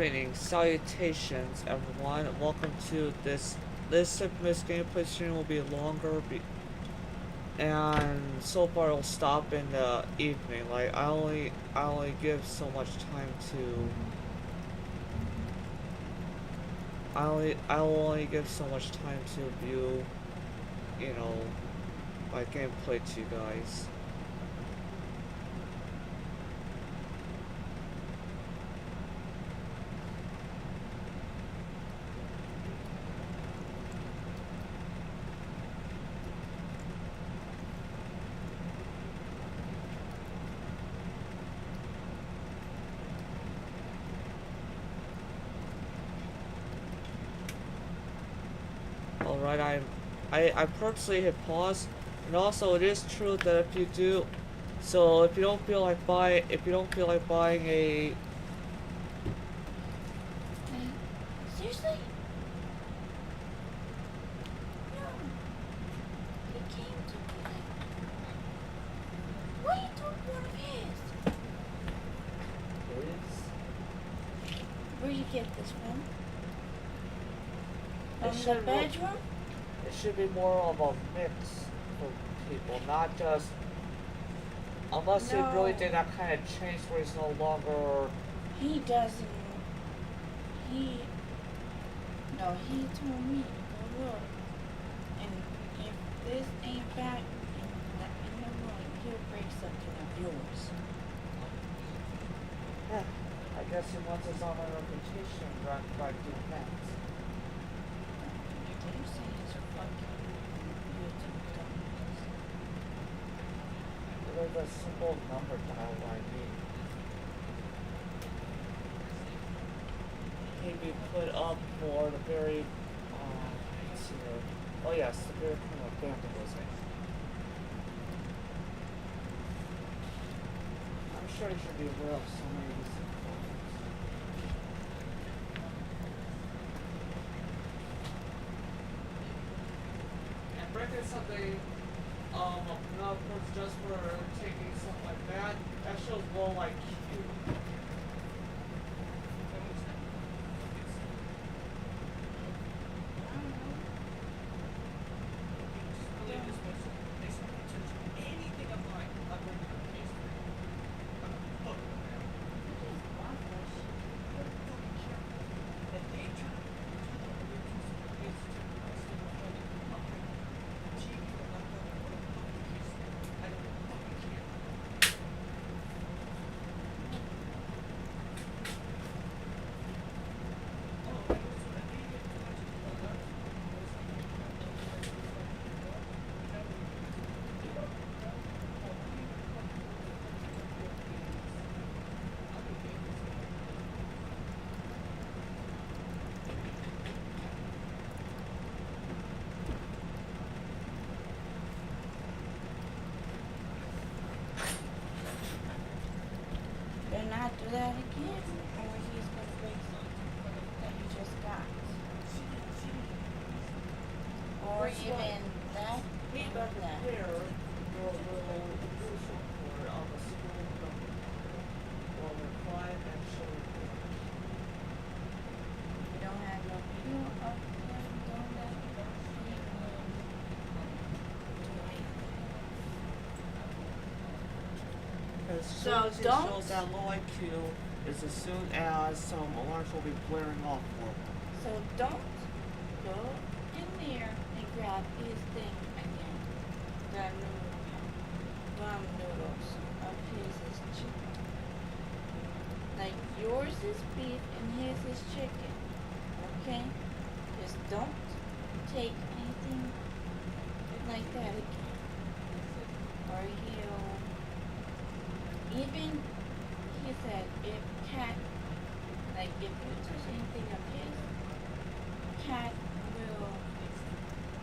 Greetings, salutations, everyone. Welcome to this InFamous gameplay stream. Will be longer, and so far it'll stop in the evening. Like I only give so much time to. I will only give so much time to view, you know, my gameplay to you guys. Alright, I purposely hit pause, and also it is true that if you do, so if you don't feel like buying a, Seriously? No. He came to me like, why you took one of his? Where'd you get this from? From the bedroom? It should be more of a mix for people, not just, unless they really did that kind of change where he's no longer. He doesn't. No, he told me to go look. And if this ain't back in the room, he'll break something of yours. Yeah, I guess he wants us on our reputation by doing that. They're saying it's fucking YouTube dummies. There's a simple number dial ID. Can be put up for the very, let's see here. Oh yes, the very criminal vandalism. I'm sure you should be aware of so many of these things. And breaking something, not just for taking something like that, that shows more like you. Better not do that again, or he's gonna break something that you just got. Or even that, He or got that. there your little news report on the school or reply and show report. You don't have no video of him doing that. He will do it. As So soon as he don't- shows that low IQ is as soon as some alarms will be blaring off for him. So don't go in there and grab his thing again. That noodles of his is chicken. Like yours is beef and his is chicken. Okay? Just don't take anything like that again. Or he'll even he said if cat like if you touch anything of his, cat will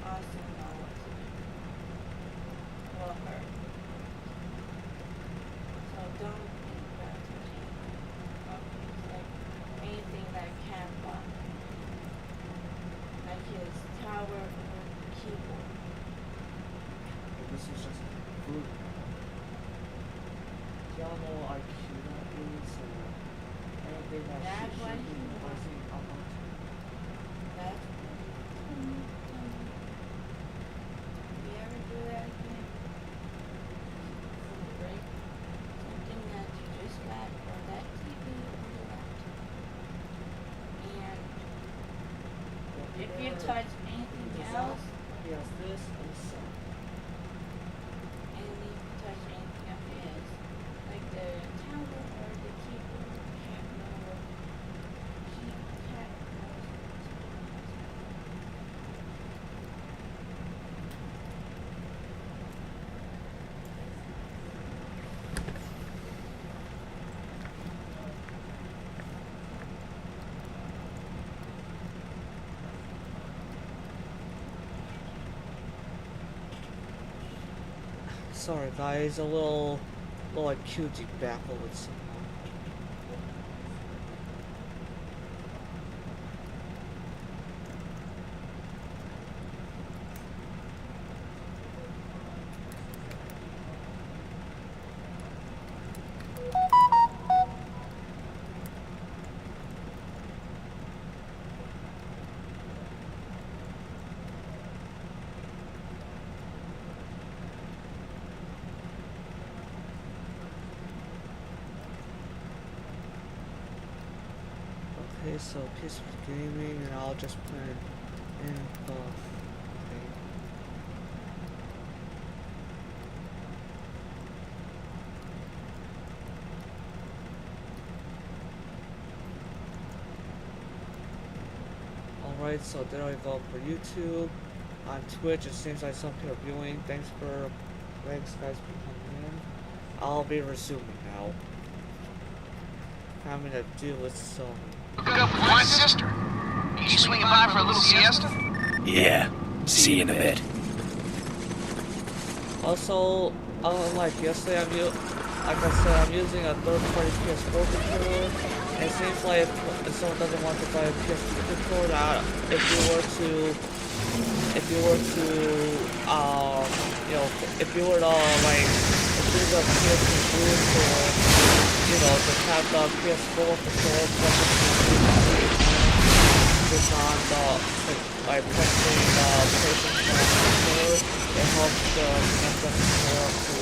also know what to do. Will hurt. So don't think about touching of his, like anything that can bother. Like his tower or keyboard. This is just food. Do y'all know what IQ that is, or anything That's what he wants. That's if you ever do that again, break something that you just got or that TV or the laptop. And if you touch anything else, He has this and so. and if you touch anything of his, like the tablet or the keyboard, cat knows, cat knows. Sorry guys, a little like QG battle with someone. Okay, so peaceful gaming, and I'll just put it in the thing. Alright, so there I go for YouTube. On Twitch, it seems like some people are viewing. Thanks guys for coming in. I'll be resuming now. Having to deal with some. Hook up with my sister. You swinging by for a little siesta? Yeah. See you in a bit. Also, unlike yesterday, like I said, I'm using a third-party PS4 controller. And it seems like if someone doesn't want to buy a PS4 controller, that if you were to, if you were to like, do the PS4 boost or, just have the PS4 controller just on the, by pressing the PlayStation controller, it helps the controller to.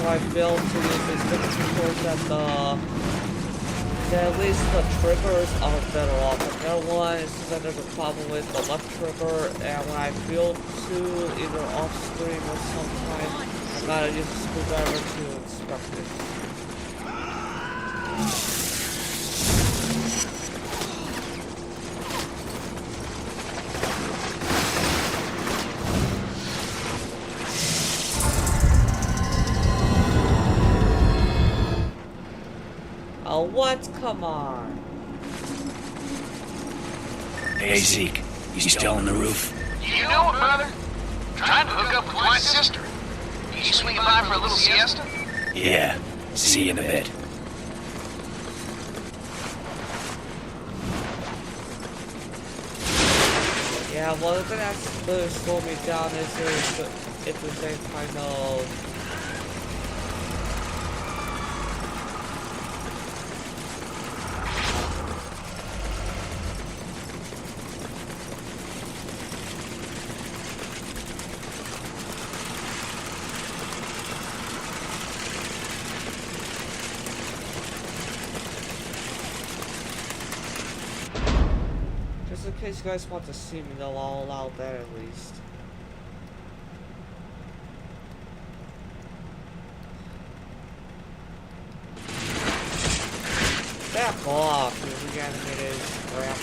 I failed to use these different controls that at least the triggers are better off. The other one is that there's a problem with the left trigger, and when I fail to either off screen or sometime, I gotta use a screwdriver to inspect it. Oh, what? Come on. Hey, Zeke. You still on the roof? You know it, brother. Trying to hook up with my sister. You swinging by for a little siesta? Yeah. See you in a bit. Yeah, well, the thing that's really slowed me down is if there's any kind of. Just in case you guys want to see me, they'll all allow that at least. back off, you reanimated crap.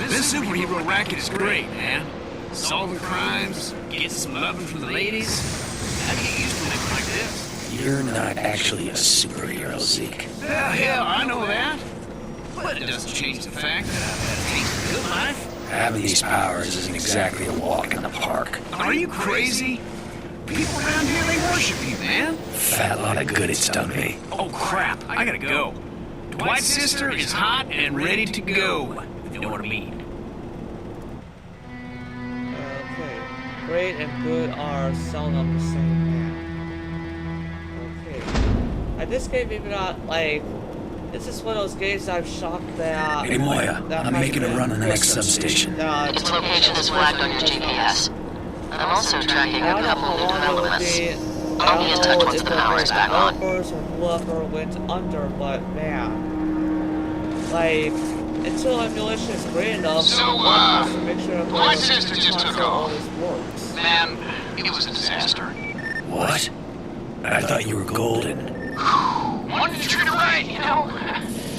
This superhero racket is great, man. Solving crimes, getting some loving from the ladies. How do you used to live like this? You're not actually a superhero, Zeke. Hell, I know that. But it doesn't change the fact that I've had a taste of good life. Having these powers isn't exactly a walk in the park. Are you crazy? People around here, they worship you, man. Fat lot of good it's done me. Oh, crap. I gotta go. Dwight's sister is hot and ready to go. If you know what I mean. Okay. Great and good are seldom the same man. Okay. This game maybe not like this is one of those games I'm shocked that Hey Moya, I'm making a run on the next substation. Its location is flagged on your GPS. I'm also tracking a couple new developments. I'll be in touch once the power is back on. Or whoever went under, but man, like until emulation is great enough, So, one has to make sure that my sister just took all off. this works. Man, it was a disaster. What? I thought you were golden. Wanted to treat her right, you know?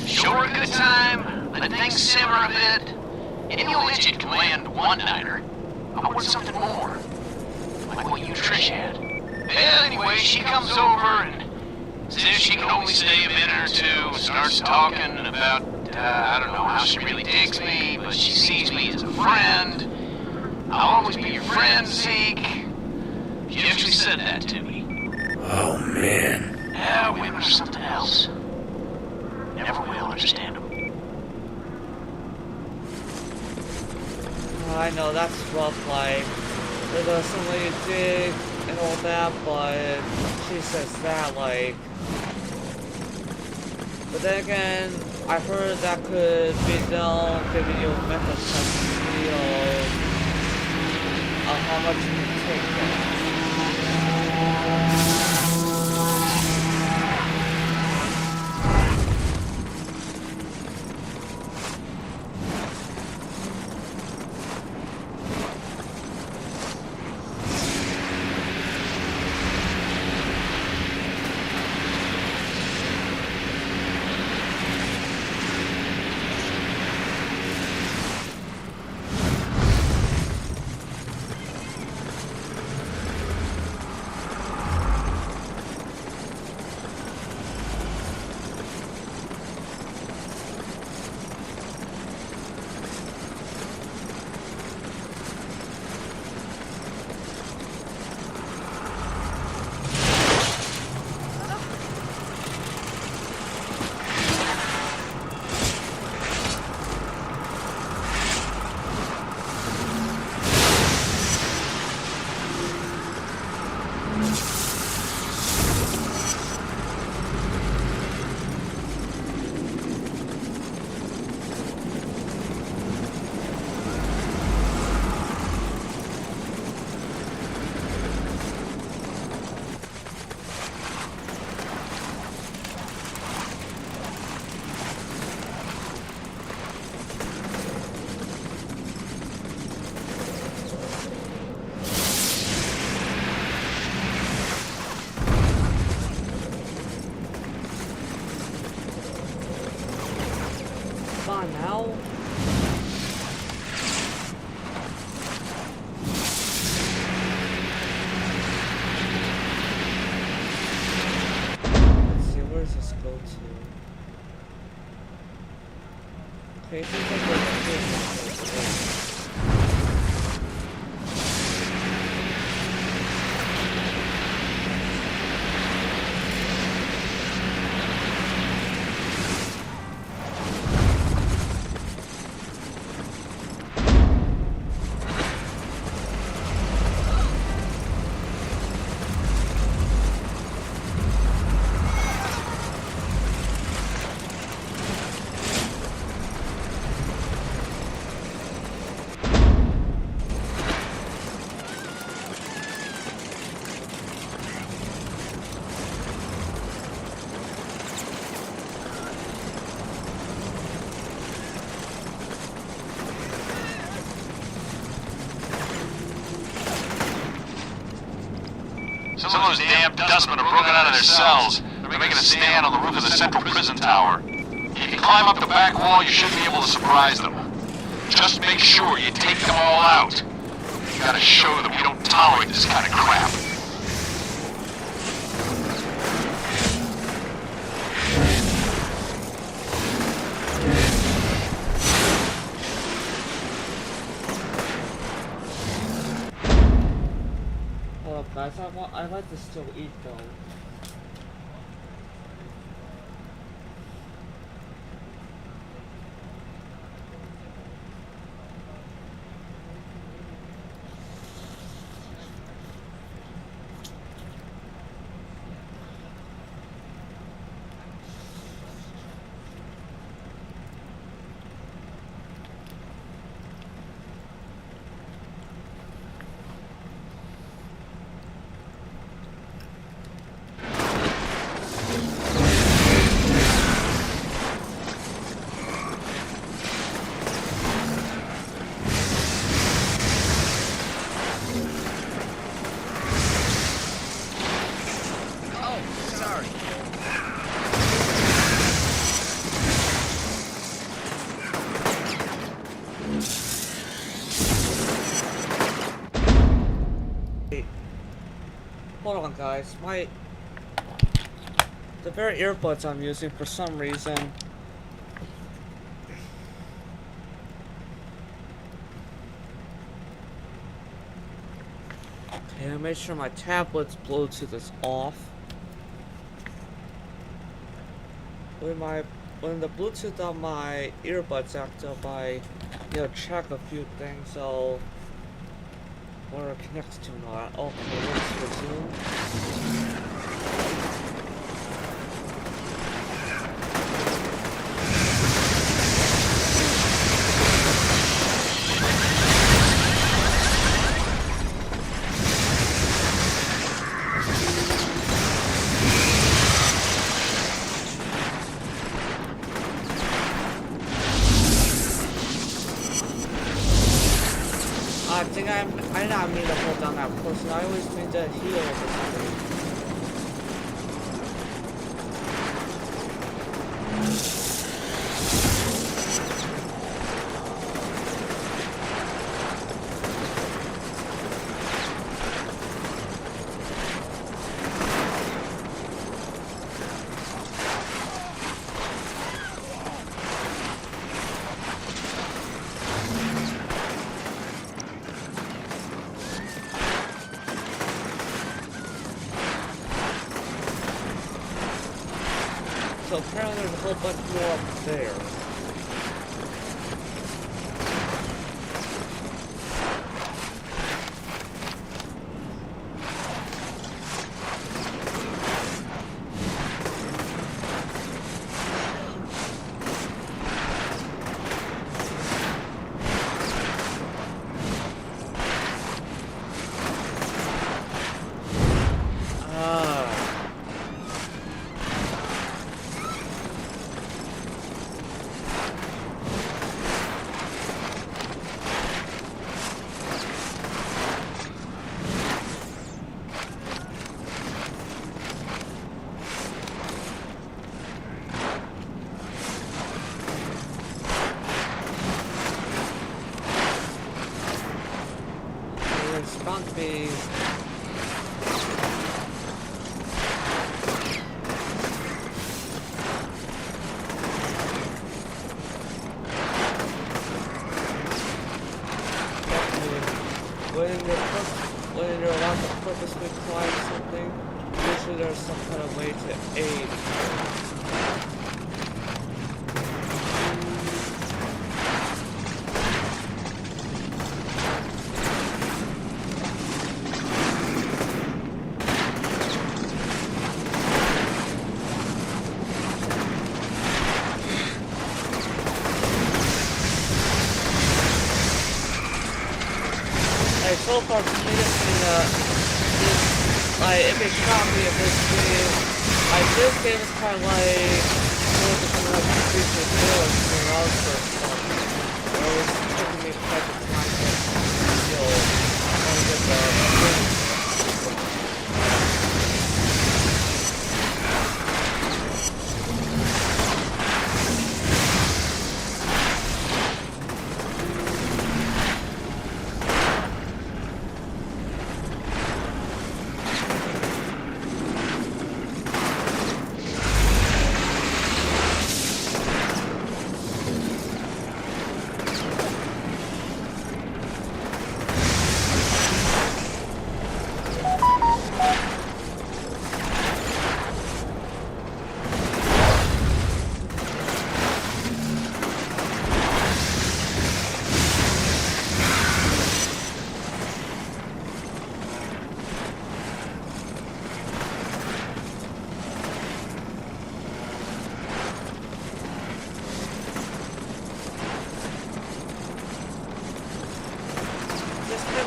Show her a good time, let things simmer a bit. Any old idiot can land one-nighter. I want something more. Like what you and Trish had. Well, anyway, she comes over and says she can only stay a minute or two and starts talking about, I don't know how she really digs me, but she sees me as a friend. I'll always be your friend, Zeke. She actually said that to me. Oh man. Yeah, women are something else. Never will understand them. I know that's rough, like there's somebody you dig and all that, but she says that, like. But then again, I heard that could be them giving you a mental capacity of how much you can take. go to? Okay, it seems like there's a few. Some of those damn dustmen have broken out of their cells. They're making a stand on the roof of the central prison tower. If you climb up the back wall, you should be able to surprise them. Just make sure you take them all out. You gotta show them we don't tolerate this kind of crap. Hold up, guys. I'd like to still eat though. Hold on, guys. The very earbuds I'm using for some reason. Okay, I made sure my tablet's Bluetooth is off. When the Bluetooth on my earbuds act up, I check a few things. So where it connects to not. Okay, let's resume. I did not mean to hold down that person. I always mean to heal or something. So apparently there's a whole bunch more up there. Skunk bees. when you're allowed to purposely climb something, usually there's some kind of way to aid. So far, for me, if it shot me of this game, this game is kind of like one of the kind of creature kills when I was first starting. It was taking me quite the time to kill one of the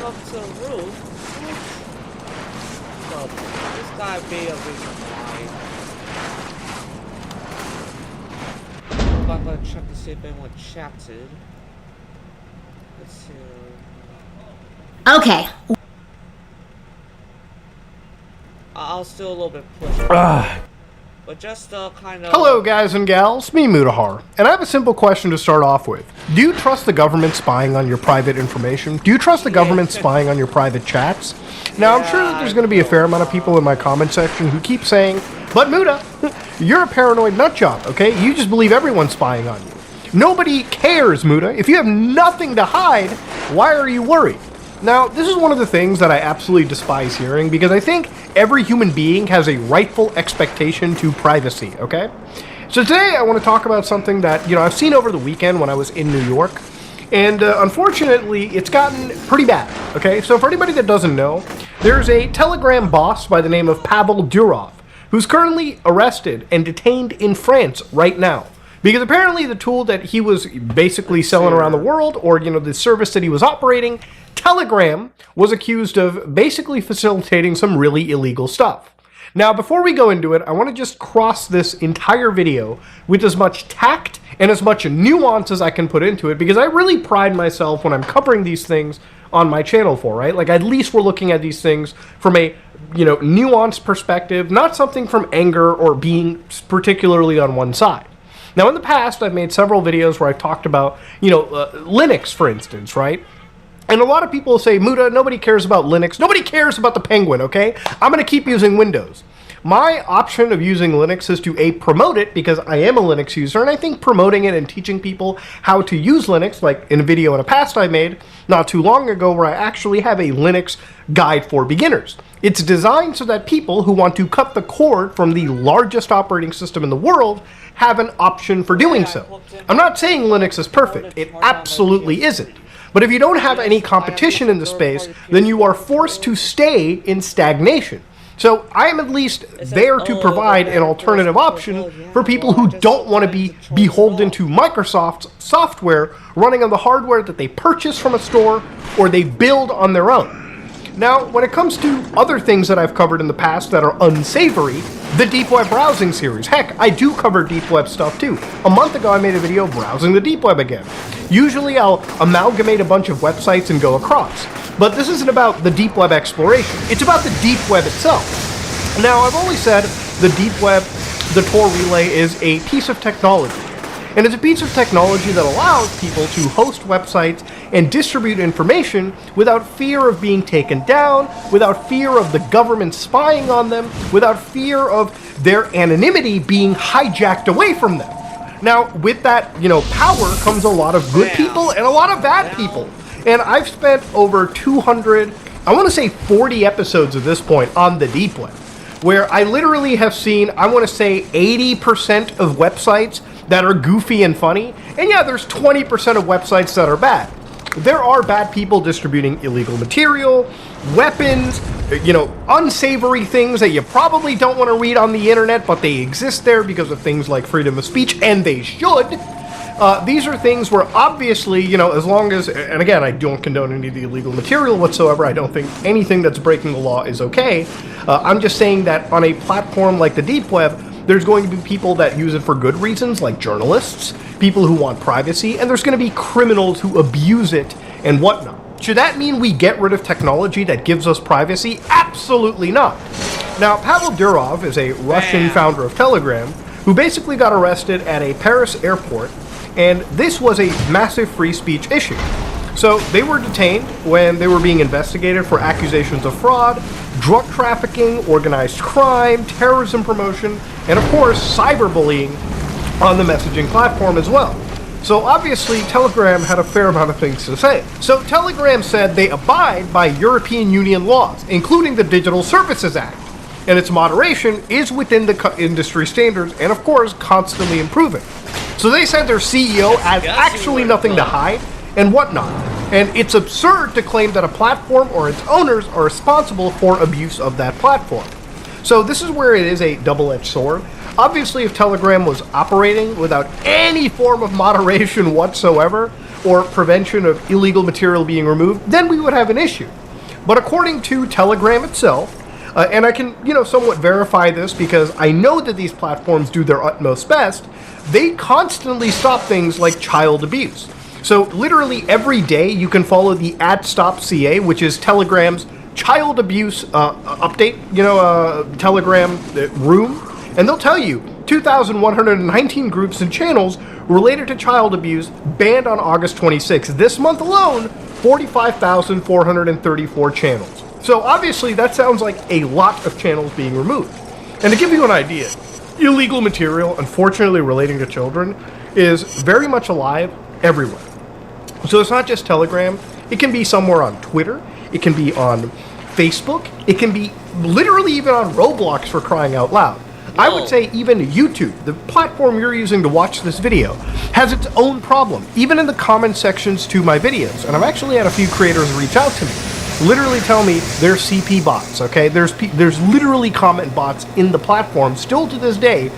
up to the roof. Well, this gotta be a reason why. I'm gonna check to see if anyone chatted. Let's see. Okay. I'll still a little bit push. But just kind of... Hello guys and gals, me Mutahar, and I have a simple question to start off with. Do you trust the government spying on your private information? Do you trust the government spying on your private chats? Now I'm sure that there's going to be a fair amount of people in my comment section who keep saying, but Muta, you're a paranoid nutjob, okay? You just believe everyone's spying on you. Nobody cares, Muta. If you have nothing to hide, why are you worried? Now, this is one of the things that I absolutely despise hearing because I think every human being has a rightful expectation to privacy, okay? So today I want to talk about something that, I've seen over the weekend when I was in New York, and unfortunately, it's gotten pretty bad, okay? So for anybody that doesn't know, there's a Telegram boss by the name of Pavel Durov, who's currently arrested and detained in France right now. Because apparently the tool that he was basically selling around the world, or, the service that he was operating, Telegram, was accused of basically facilitating some really illegal stuff. Now, before we go into it, I want to just cross this entire video with as much tact and as much nuance as I can put into it, because I really pride myself when I'm covering these things on my channel for, right? Like, at least we're looking at these things from a, nuanced perspective, not something from anger or being particularly on one side. Now, in the past, I've made several videos where I've talked about, Linux, for instance, right? And a lot of people say, Muta, nobody cares about Linux. Nobody cares about the Penguin, okay? I'm going to keep using Windows. My option of using Linux is to, A, promote it, because I am a Linux user, and I think promoting it and teaching people how to use Linux, like in a video in a past I made not too long ago where I actually have a Linux guide for beginners. It's designed so that people who want to cut the cord from the largest operating system in the world have an option for doing so. I'm not saying Linux is perfect. It absolutely isn't. But if you don't have any competition in the space, then you are forced to stay in stagnation. So I am at least there to provide an alternative option for people who don't want to be beholden to Microsoft's software running on the hardware that they purchase from a store or they build on their own. Now, when it comes to other things that I've covered in the past that are unsavory, the deep web browsing series. Heck, I do cover deep web stuff too. A month ago I made a video browsing the deep web again. Usually I'll amalgamate a bunch of websites and go across. But this isn't about the deep web exploration. It's about the deep web itself. Now, I've always said the deep web, the Tor relay, is a piece of technology. And it's a piece of technology that allows people to host websites and distribute information without fear of being taken down, without fear of the government spying on them, without fear of their anonymity being hijacked away from them. Now, with that, power comes a lot of good people and a lot of bad people. And I've spent over 200, I want to say 40 episodes at this point on the deep web, where I literally have seen, I want to say 80% of websites that are goofy and funny. And yeah, there's 20% of websites that are bad. There are bad people distributing illegal material, weapons, unsavory things that you probably don't want to read on the internet, but they exist there because of things like freedom of speech, and they should. These are things where obviously, as long as, and again, I don't condone any of the illegal material whatsoever. I don't think anything that's breaking the law is okay. I'm just saying that on a platform like the deep web, there's going to be people that use it for good reasons, like journalists, people who want privacy, and there's going to be criminals who abuse it and whatnot. Should that mean we get rid of technology that gives us privacy? Absolutely not. Now, Pavel Durov is a Russian founder of Telegram who basically got arrested at a Paris airport, and this was a massive free speech issue. So they were detained when they were being investigated for accusations of fraud, drug trafficking, organized crime, terrorism promotion, and of course, cyberbullying on the messaging platform as well. So obviously, Telegram had a fair amount of things to say. So Telegram said they abide by European Union laws, including the Digital Services Act, and its moderation is within the industry standards and, of course, constantly improving. So they said their CEO has actually nothing to hide and whatnot. And it's absurd to claim that a platform or its owners are responsible for abuse of that platform. So this is where it is a double-edged sword. Obviously, if Telegram was operating without any form of moderation whatsoever or prevention of illegal material being removed, then we would have an issue. But according to Telegram itself, and I can, somewhat verify this because I know that these platforms do their utmost best, they constantly stop things like child abuse. So literally every day you can follow the @StopCA, which is Telegram's child abuse update, Telegram room, and they'll tell you 2,119 groups and channels related to child abuse banned on August 26th. This month alone, 45,434 channels. So obviously that sounds like a lot of channels being removed. And to give you an idea, illegal material, unfortunately relating to children, is very much alive everywhere. So it's not just Telegram. It can be somewhere on Twitter. It can be on Facebook. It can be literally even on Roblox, for crying out loud. I would say even YouTube, the platform you're using to watch this video, has its own problem, even in the comment sections to my videos. And I've actually had a few creators reach out to me, literally tell me they're CP bots, okay? There's literally comment bots in the platform still to this day,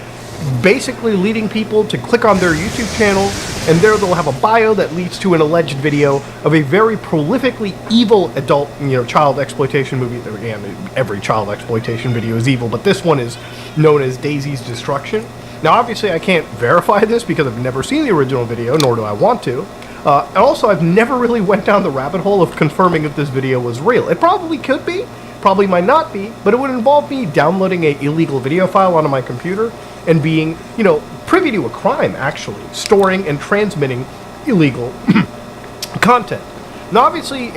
basically leading people to click on their YouTube channel, and there they'll have a bio that leads to an alleged video of a very prolifically evil adult, child exploitation movie. Again, every child exploitation video is evil, but this one is known as Daisy's Destruction. Now, obviously, I can't verify this because I've never seen the original video, nor do I want to. And also, I've never really went down the rabbit hole of confirming if this video was real. It probably could be, probably might not be, but it would involve me downloading an illegal video file onto my computer and being, privy to a crime, actually, storing and transmitting illegal content. Now, obviously,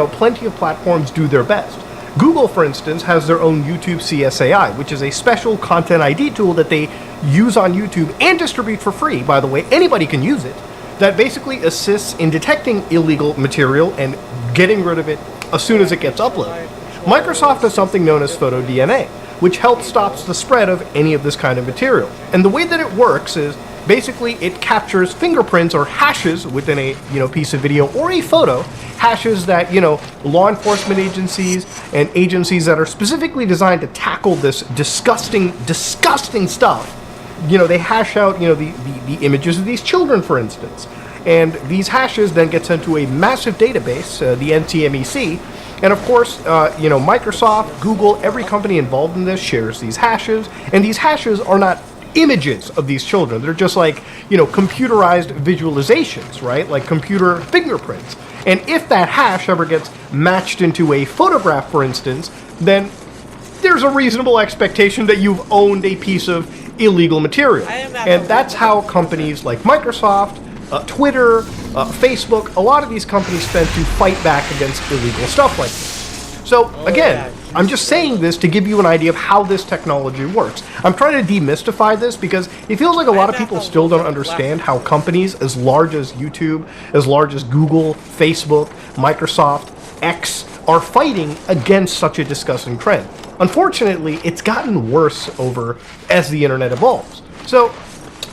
plenty of platforms do their best. Google, for instance, has their own YouTube CSAI, which is a special content ID tool that they use on YouTube and distribute for free, by the way. Anybody can use it. That basically assists in detecting illegal material and getting rid of it as soon as it gets uploaded. Microsoft has something known as PhotoDNA, which helps stops the spread of any of this kind of material. And the way that it works is basically it captures fingerprints or hashes within a piece of video or a photo, hashes that law enforcement agencies and agencies that are specifically designed to tackle this disgusting stuff. They hash out the images of these children, for instance, and these hashes then get sent to a massive database, the NTMEC. And of course, Microsoft, Google, every company involved in this shares these hashes, and these hashes are not images of these children. They're just like, computerized visualizations, right? Like computer fingerprints. And if that hash ever gets matched into a photograph, for instance, then there's a reasonable expectation that you've owned a piece of illegal material. And that's how companies like Microsoft, Twitter, Facebook, a lot of these companies spend to fight back against illegal stuff like this. So, Oh, again, yeah, I'm just saying this to give you an idea of how this technology works. I'm trying to demystify this because it feels like a lot of people still don't understand how companies as large as YouTube, as large as Google, Facebook, Microsoft, X are fighting against such a disgusting trend. Unfortunately, it's gotten worse as the internet evolves. So,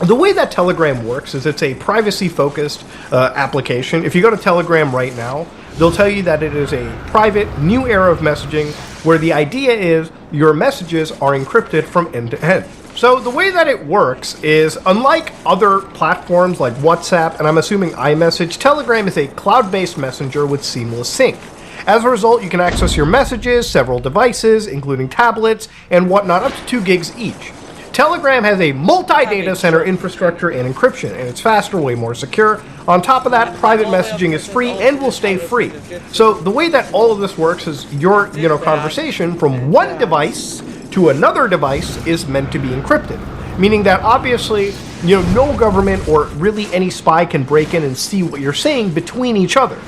the way that Telegram works is it's a privacy-focused application. If you go to Telegram right now, they'll tell you that it is a private, new era of messaging where the idea is your messages are encrypted from end to end. So the way that it works is, unlike other platforms like WhatsApp, and I'm assuming iMessage, Telegram is a cloud-based messenger with seamless sync. As a result, you can access your messages, several devices, including tablets, and whatnot, up to 2 gigs each. Telegram has a multi-data center infrastructure and encryption, and it's faster, way more secure. On top of that, private messaging is free and will stay free. So the way that all of this works is your, conversation from one device to another device is meant to be encrypted. Meaning that obviously, no government or really any spy can break in and see what you're saying between each other.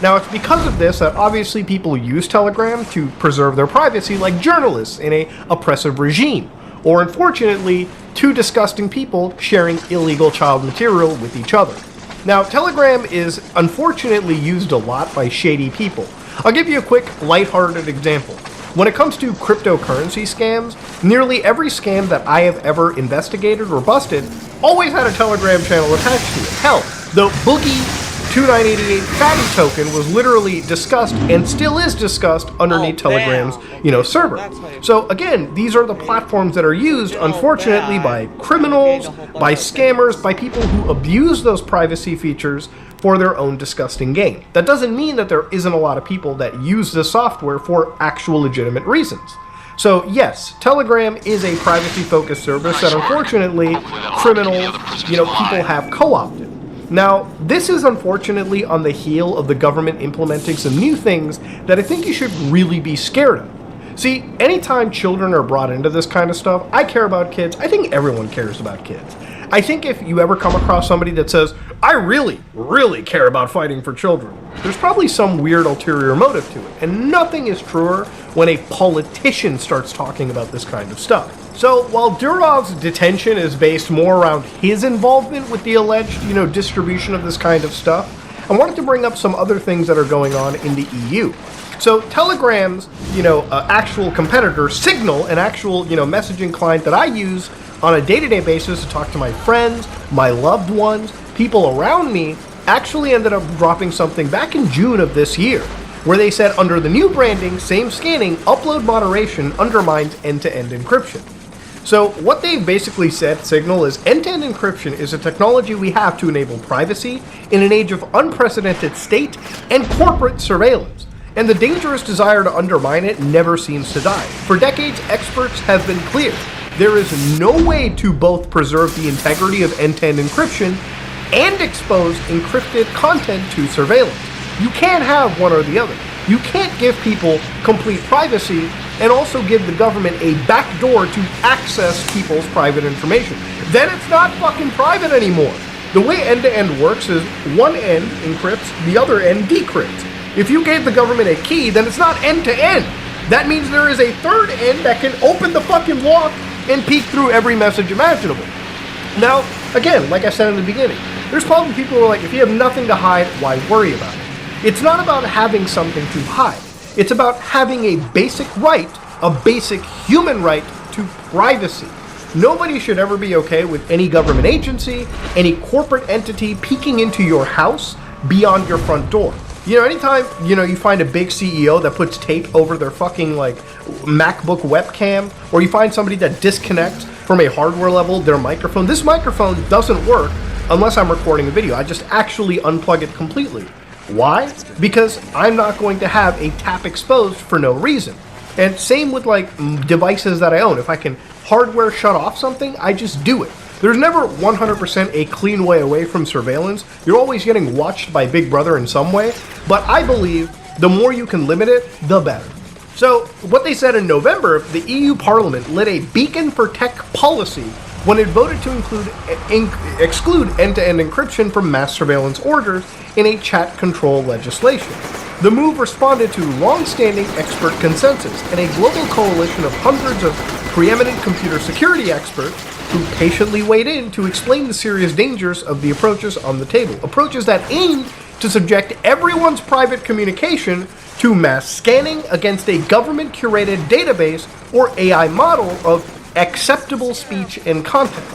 Now, it's because of this that obviously people use Telegram to preserve their privacy, like journalists in an oppressive regime. Or, unfortunately, 2 disgusting people sharing illegal child material with each other. Now, Telegram is unfortunately used a lot by shady people. I'll give you a quick, lighthearted example. When it comes to cryptocurrency scams, nearly every scam that I have ever investigated or busted always had a Telegram channel attached to it. Hell, the Boogie 2988 Fatty token was literally discussed and still is discussed underneath Telegram's, server. So again, these are the platforms that are used, unfortunately, by criminals, by scammers, by people who abuse those privacy features for their own disgusting gain. That doesn't mean that there isn't a lot of people that use this software for actual legitimate reasons. So yes, Telegram is a privacy-focused service that unfortunately criminals, people have co-opted. Now, this is unfortunately on the heel of the government implementing some new things that I think you should really be scared of. See, anytime children are brought into this kind of stuff, I care about kids. I think everyone cares about kids. I think if you ever come across somebody that says, I really, really care about fighting for children, there's probably some weird ulterior motive to it. And nothing is truer when a politician starts talking about this kind of stuff. So while Durov's detention is based more around his involvement with the alleged, distribution of this kind of stuff, I wanted to bring up some other things that are going on in the EU. So Telegram's, actual competitor, Signal, an actual, messaging client that I use on a day-to-day basis to talk to my friends, my loved ones, people around me, actually ended up dropping something back in June of this year, where they said under the new branding, same scanning, upload moderation undermines end-to-end encryption. So what they've basically said, Signal, is end-to-end encryption is a technology we have to enable privacy in an age of unprecedented state and corporate surveillance. And the dangerous desire to undermine it never seems to die. For decades, experts have been clear. There is no way to both preserve the integrity of end-to-end encryption and expose encrypted content to surveillance. You can't have one or the other. You can't give people complete privacy and also give the government a backdoor to access people's private information. Then it's not fucking private anymore. The way end-to-end works is one end encrypts, the other end decrypts. If you gave the government a key, then it's not end-to-end. That means there is a third end that can open the fucking lock and peek through every message imaginable. Now, again, like I said in the beginning, there's probably people who are like, if you have nothing to hide, why worry about it? It's not about having something to hide. It's about having a basic right, a basic human right to privacy. Nobody should ever be okay with any government agency, any corporate entity peeking into your house beyond your front door. Anytime, you find a big CEO that puts tape over their fucking, MacBook webcam, or you find somebody that disconnects from a hardware level their microphone. This microphone doesn't work unless I'm recording a video. I just actually unplug it completely. Why? Because I'm not going to have a tap exposed for no reason. And same with devices that I own. If I can hardware shut off something, I just do it. There's never 100% a clean way away from surveillance. You're always getting watched by Big Brother in some way. But I believe the more you can limit it, the better. So what they said in November, the EU Parliament lit a beacon for tech policy when it voted to exclude end-to-end encryption from mass surveillance orders in a chat control legislation. The move responded to long-standing expert consensus and a global coalition of hundreds of preeminent computer security experts who patiently weighed in to explain the serious dangers of the approaches on the table. Approaches that aimed to subject everyone's private communication to mass scanning against a government-curated database or AI model of acceptable speech and content.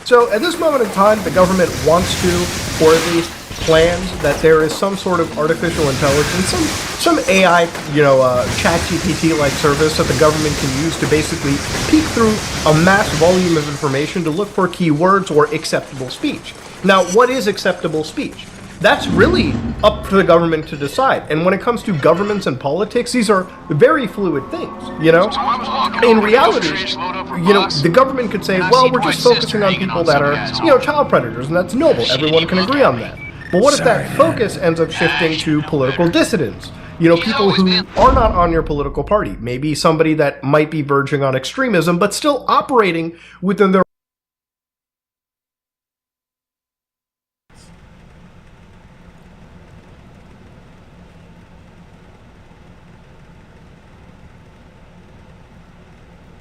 So at this moment in time, the government wants to, or at least plans, that there is some sort of artificial intelligence, some AI, chat GPT-like service that the government can use to basically peek through a mass volume of information to look for keywords or acceptable speech. Now, what is acceptable speech? That's really up to the government to decide. And when it comes to governments and politics, these are very fluid things, In reality, the government could say, well, we're just focusing on people that are, child predators, and that's noble. Everyone can agree on that. But what if that focus ends up shifting to political dissidents? People who are not on your political party. Maybe somebody that might be verging on extremism, but still operating within their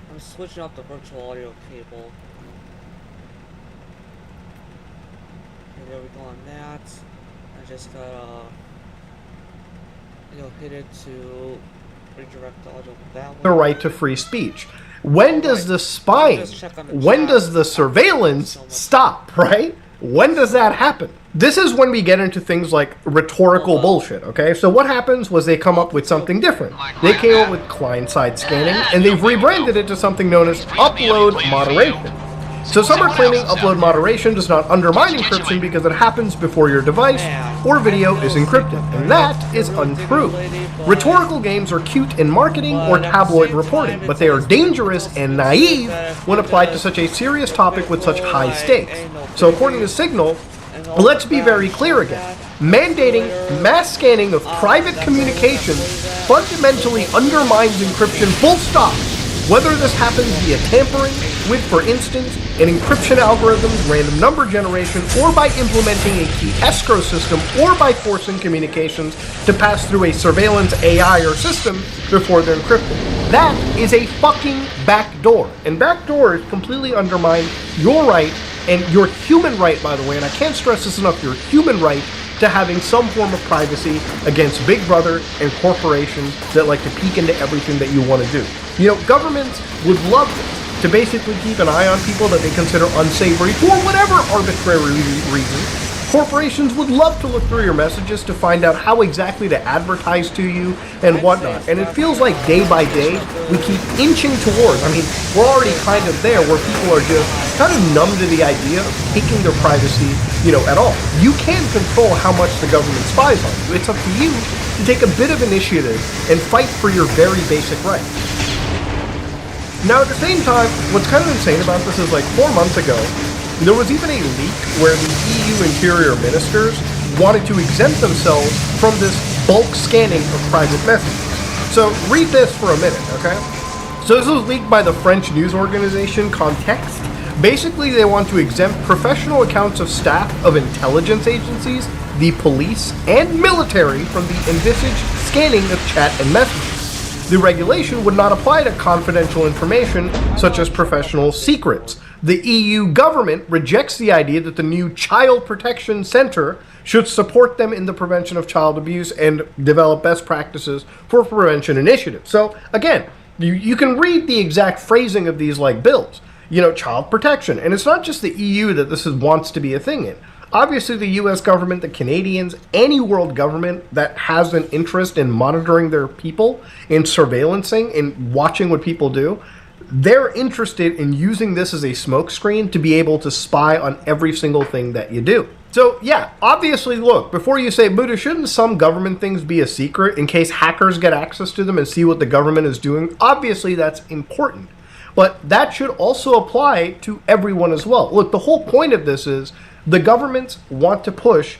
I'm switching off the virtual audio cable. Okay, there we go on that. I just got hit it to redirect the audio that way. the right to free speech. When does the spying, when does the surveillance stop, right? When does that happen? This is when we get into things like rhetorical bullshit, okay? So what happens was they come up with something different. They came up with client-side scanning, and they've rebranded it to something known as upload moderation. So some are claiming upload moderation does not undermine encryption because it happens before your device or video is encrypted, and that is untrue. Rhetorical games are cute in marketing or tabloid reporting, but they are dangerous and naive when applied to such a serious topic with such high stakes. So according to Signal, let's be very clear again. Mandating mass scanning of private communications fundamentally undermines encryption full stop. Whether this happens via tampering with, for instance, an encryption algorithm, random number generation, or by implementing a key escrow system, or by forcing communications to pass through a surveillance AI or system before they're encrypted. That is a fucking backdoor. And backdoors completely undermine your right, and your human right, by the way, and I can't stress this enough, your human right to having some form of privacy against Big Brother and corporations that like to peek into everything that you want to do. Governments would love this, to basically keep an eye on people that they consider unsavory for whatever arbitrary reason. Corporations would love to look through your messages to find out how exactly to advertise to you and whatnot. And it feels like day by day, we keep inching towards, we're already kind of there where people are just kind of numb to the idea of taking their privacy, at all. You can control how much the government spies on you. It's up to you to take a bit of initiative and fight for your very basic rights. Now, at the same time, what's kind of insane about this is 4 months ago, there was even a leak where the EU interior ministers wanted to exempt themselves from this bulk scanning of private messages. So read this for a minute, okay? So this was leaked by the French news organization Context. Basically, they want to exempt professional accounts of staff of intelligence agencies, the police, and military from the envisaged scanning of chat and messages. The regulation would not apply to confidential information such as professional secrets. The EU government rejects the idea that the new Child Protection Center should support them in the prevention of child abuse and develop best practices for prevention initiatives. So again, you can read the exact phrasing of these bills. Child protection. And it's not just the EU that this wants to be a thing in. Obviously, the US government, the Canadians, any world government that has an interest in monitoring their people, in surveillancing, in watching what people do, they're interested in using this as a smokescreen to be able to spy on every single thing that you do. So, yeah, obviously, look, before you say, Buddha, shouldn't some government things be a secret in case hackers get access to them and see what the government is doing? Obviously, that's important. But that should also apply to everyone as well. Look, the whole point of this is the governments want to push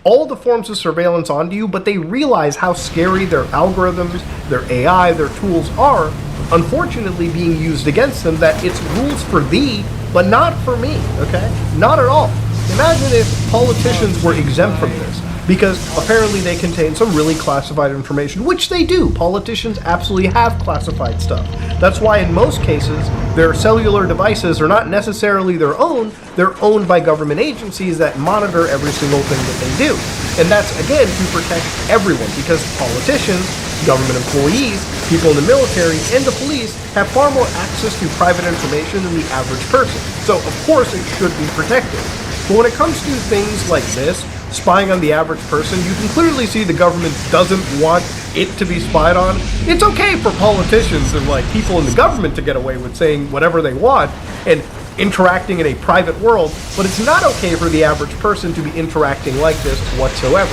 all the forms of surveillance onto you, but they realize how scary their algorithms, their AI, their tools are, unfortunately being used against them, that it's rules for thee, but not for me, okay? Not at all. Imagine if politicians were exempt from this. because apparently they contain some really classified information, which they do. Politicians absolutely have classified stuff. That's why in most cases, their cellular devices are not necessarily their own, they're owned by government agencies that monitor every single thing that they do. And that's, again, to protect everyone, because politicians, government employees, people in the military, and the police have far more access to private information than the average person. So, of course, it should be protected. But when it comes to things like this, spying on the average person, you can clearly see the government doesn't want it to be spied on. It's okay for politicians and like people in the government to get away with saying whatever they want and interacting in a private world, but it's not okay for the average person to be interacting like this whatsoever.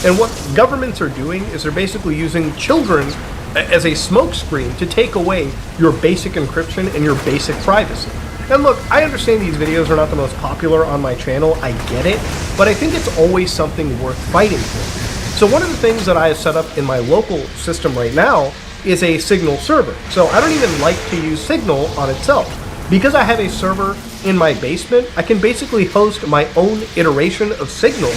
And what governments are doing is they're basically using children as a smokescreen to take away your basic encryption and your basic privacy. And look, I understand these videos are not the most popular on my channel, I get it, but I think it's always something worth fighting for. So one of the things that I have set up in my local system right now is a Signal server. So I don't even like to use Signal on itself. Because I have a server in my basement, I can basically host my own iteration of Signal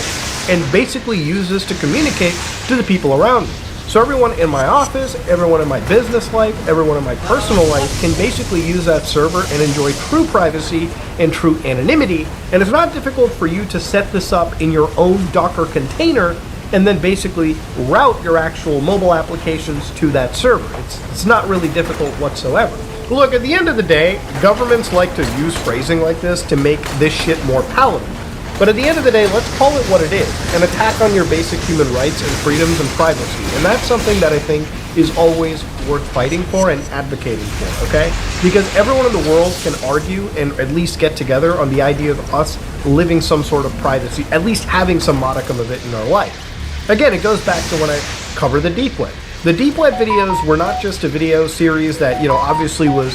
and basically use this to communicate to the people around me. So everyone in my office, everyone in my business life, everyone in my personal life can basically use that server and enjoy true privacy and true anonymity. And it's not difficult for you to set this up in your own Docker container and then basically route your actual mobile applications to that server. It's not really difficult whatsoever. Look, at the end of the day, governments like to use phrasing like this to make this shit more palatable. But at the end of the day, let's call it what it is, an attack on your basic human rights and freedoms and privacy. And that's something that I think is always worth fighting for and advocating for, okay? Because everyone in the world can argue and at least get together on the idea of us living some sort of privacy, at least having some modicum of it in our life. Again, it goes back to when I cover the deep web. The deep web videos were not just a video series that, obviously was,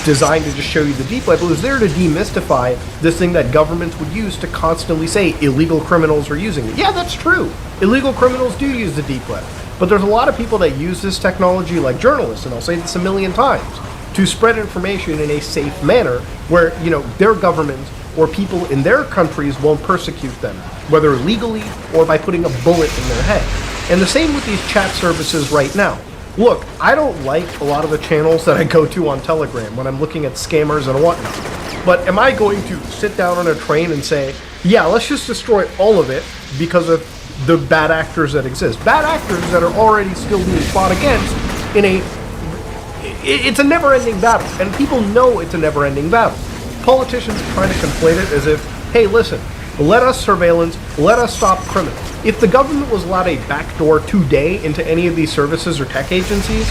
designed to just show you the deep web. It was there to demystify this thing that governments would use to constantly say illegal criminals are using it. Yeah, that's true. Illegal criminals do use the deep web. But there's a lot of people that use this technology, like journalists, and I'll say this a million times, to spread information in a safe manner where, their governments or people in their countries won't persecute them, whether legally or by putting a bullet in their head. And the same with these chat services right now. Look, I don't like a lot of the channels that I go to on Telegram when I'm looking at scammers and whatnot. But am I going to sit down on a train and say, yeah, let's just destroy all of it because of the bad actors that exist? Bad actors that are already still being fought against it's a never-ending battle. And people know it's a never-ending battle. Politicians are trying to conflate it as if, hey, listen, let us surveillance, let us stop criminals. If the government was allowed a backdoor today into any of these services or tech agencies,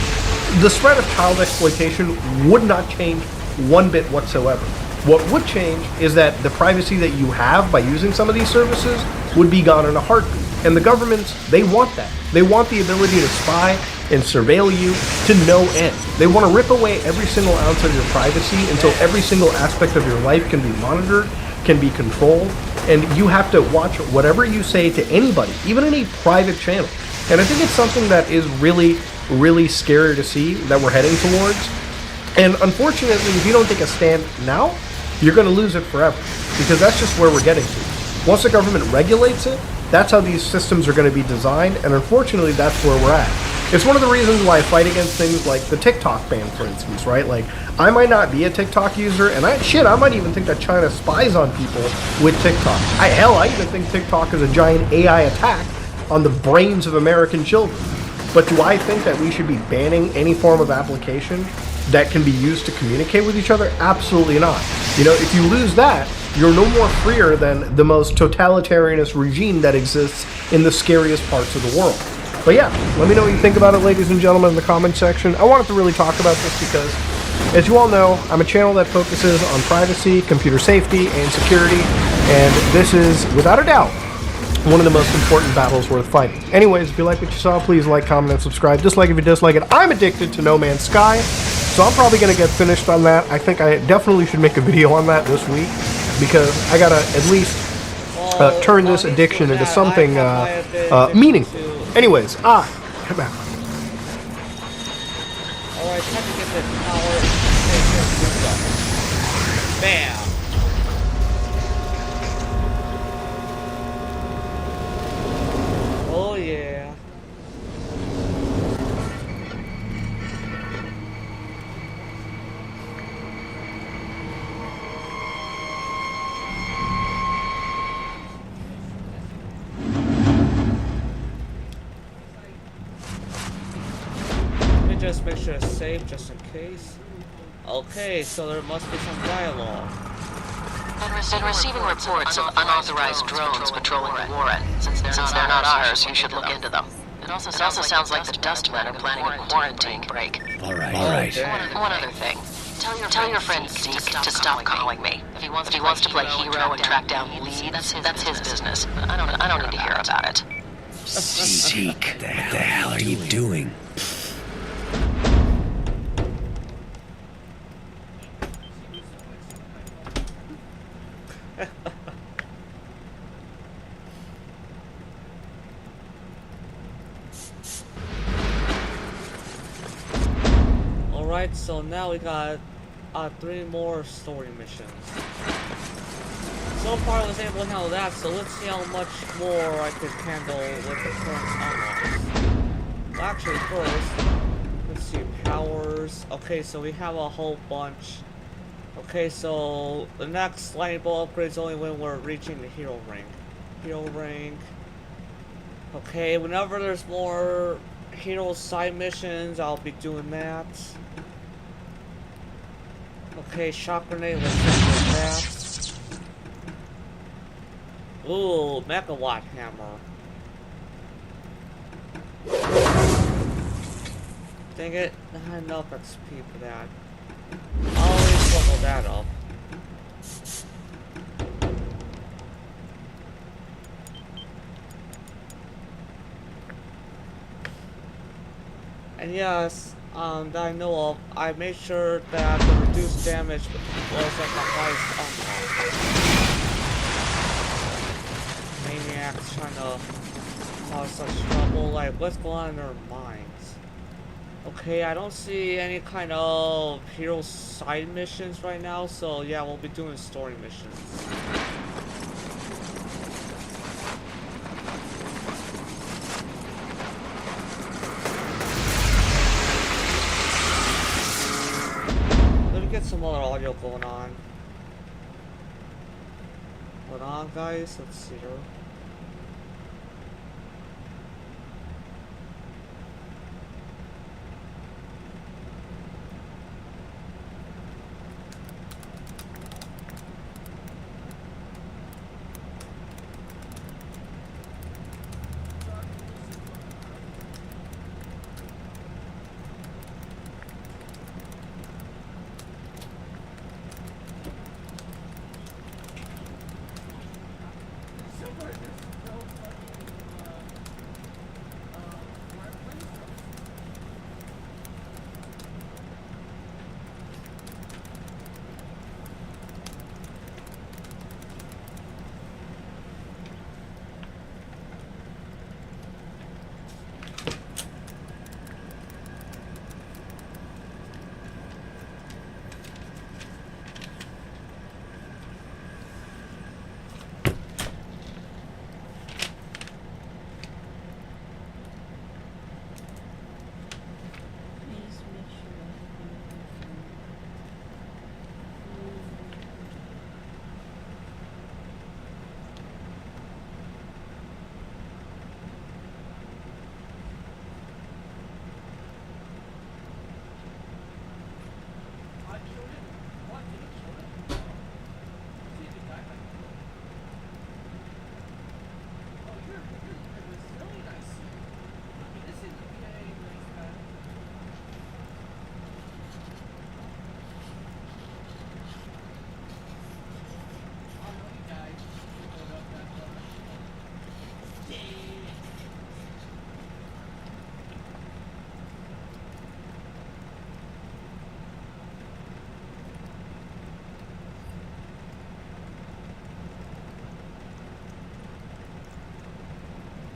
the spread of child exploitation would not change one bit whatsoever. What would change is that the privacy that you have by using some of these services would be gone in a heartbeat. And the governments, they want that. They want the ability to spy and surveil you to no end. They want to rip away every single ounce of your privacy until every single aspect of your life can be monitored, can be controlled, and you have to watch whatever you say to anybody, even in a private channel. And I think it's something that is really, really scary to see that we're heading towards. And unfortunately, if you don't take a stand now, you're going to lose it forever, because that's just where we're getting to. Once the government regulates it, that's how these systems are going to be designed, and unfortunately, that's where we're at. It's one of the reasons why I fight against things like the TikTok ban, for instance, right? Like, I might not be a TikTok user, and I might even think that China spies on people with TikTok. I even think TikTok is a giant AI attack on the brains of American children. But do I think that we should be banning any form of application that can be used to communicate with each other? Absolutely not. If you lose that, you're no more freer than the most totalitarianist regime that exists in the scariest parts of the world. But yeah, let me know what you think about it, ladies and gentlemen, in the comment section. I wanted to really talk about this because, as you all know, I'm a channel that focuses on privacy, computer safety, and security, and this is, without a doubt, one of the most important battles worth fighting. Anyways, if you like what you saw, please like, comment, and subscribe. Dislike if you dislike it. I'm addicted to No Man's Sky, so I'm probably going to get finished on that. I think I definitely should make a video on that this week, because I got to at least turn this addiction into something meaningful. Anyways, come on. Alright, time to get the power. Bam! let's make sure it's safe just in case. Okay, so there must be some dialogue. Been receiving reports of unauthorized drones patrolling the Warren. Since they're not ours, you should look into them. It also sounds like the Dustmen are planning a quarantine break. All right. One other thing. Tell your friend Zeke to stop calling me. If he wants to play hero and track down leads, that's his business. I don't need to hear about it. Zeke, what the hell are you doing? Alright, so now we got 3 more story missions. So far I was able to handle that, so let's see how much more I could handle with the current unlocks. Well, actually first, let's see, powers. Okay, so we have a whole bunch. Okay, so the next lightning bolt upgrade is only when we're reaching the hero rank. Hero rank. Okay, whenever there's more hero side missions, I'll be doing that. Okay, shock grenade, let's do that. Ooh, megawatt hammer. Dang it, not enough XP for that. I'll always level that up. And yes, that I know of, I made sure that the reduced damage was at the highest unlock. Maniacs trying to cause such trouble, like what's going on in their minds? Okay, I don't see any kind of hero side missions right now, so yeah, we'll be doing story missions. Get some other audio going on. Hold on, guys. Let's see here.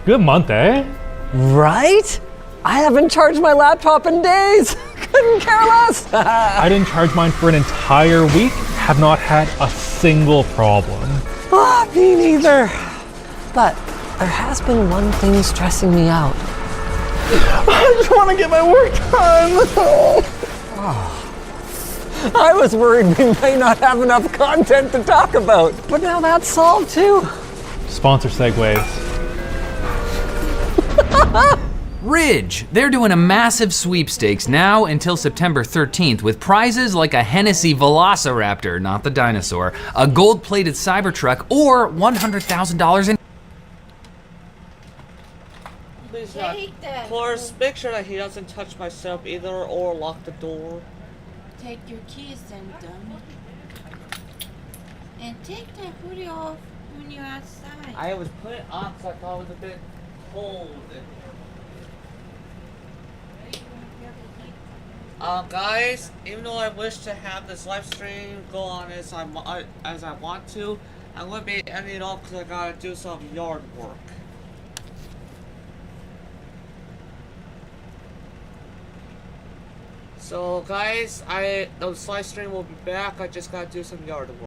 Good month, eh? Right? I haven't charged my laptop in days. Couldn't care less. I didn't charge mine for an entire week, have not had a single problem. Me neither. But there has been one thing stressing me out. I just want to get my work done. I was worried we may not have enough content to talk about, but now that's solved too. Sponsor segues. Ridge. They're doing a massive sweepstakes now until September 13th with prizes like a Hennessy Velociraptor, not the dinosaur, a gold-plated Cybertruck, or $100,000 in... Please not. Take that. Of course, make sure that he doesn't touch my setup either or lock the door. Take your keys then, dummy. And take that hoodie off when you're outside. I was putting it on because I thought it was a bit cold. Guys, even though I wish to have this live stream go on as I want to, I'm going to be ending it off because I got to do some yard work. So guys, the live stream will be back. I just got to do some yard work.